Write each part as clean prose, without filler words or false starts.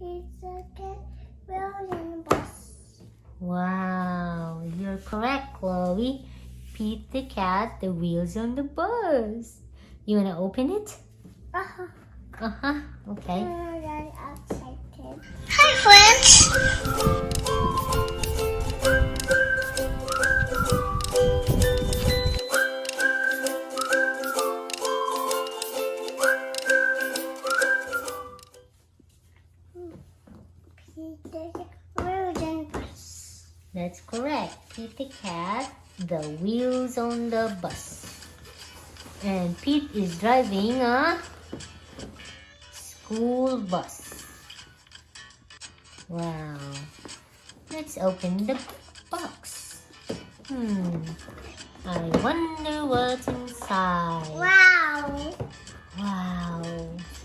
It's a cat wheels on the bus. Wow, you're correct, Chloe. Pete the cat, the wheels on the bus. You wanna open it? Okay. Hi, friends. That's correct. Pete the cat, the wheels on the bus. And Pete is driving a school bus. Wow. Let's open the box. I wonder what's inside. Wow. Wow.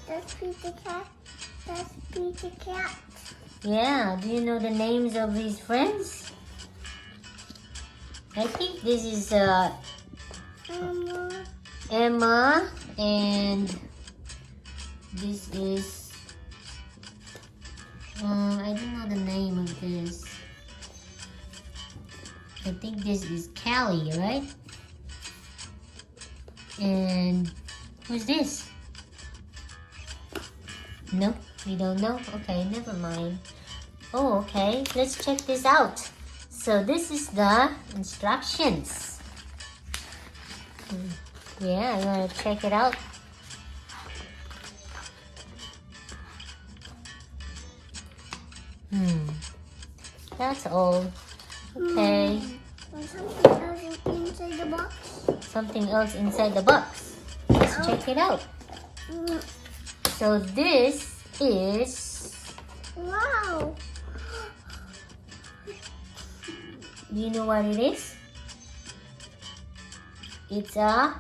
That's Pete the cat. That's Pete the cat. Yeah, do you know the names of his friends? I think this is Emma, and this is I don't know the name of this. I think this is Callie, right? And who's this? Nope, we don't know. Okay, never mind. Oh, okay, let's check this out. So this is the instructions. Yeah, you want to check it out? That's all. Okay. Something else inside the box. Something else inside the box. Let's check it out. So this is... Wow. Do you know what it is? It's a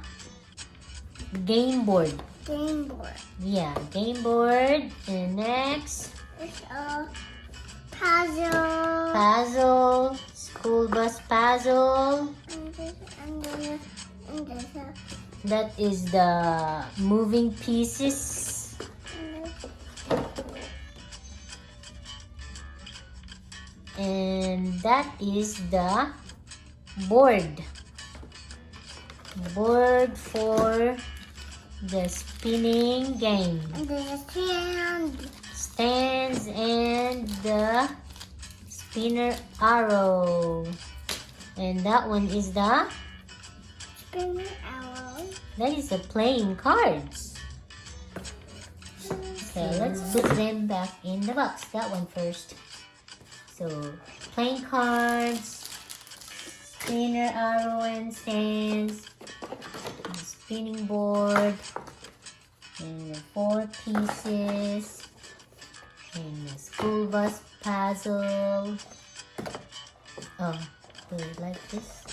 game board. Game board. Yeah, game board. And next, It's a puzzle. puzzle, school bus puzzle. And this. That is the moving pieces. And that is the board. Board for the spinning game. And there's a stand. Stands and the spinner arrow. And that one is the... Spinning arrow. That is the playing cards. Okay, let's put them back in the box. That one first. So, playing cards, spinner arrow and stands, the spinning board, and the 4 pieces, and the school bus puzzle. Oh, do you like this?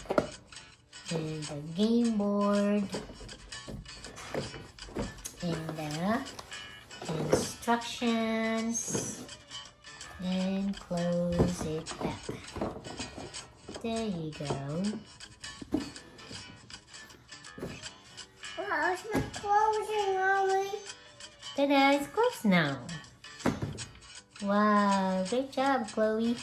And the game board, and the instructions, and close it back. There you go. Wow, it's not closing, Mommy. Ta-da, it's closed now. Wow, great job, Chloe.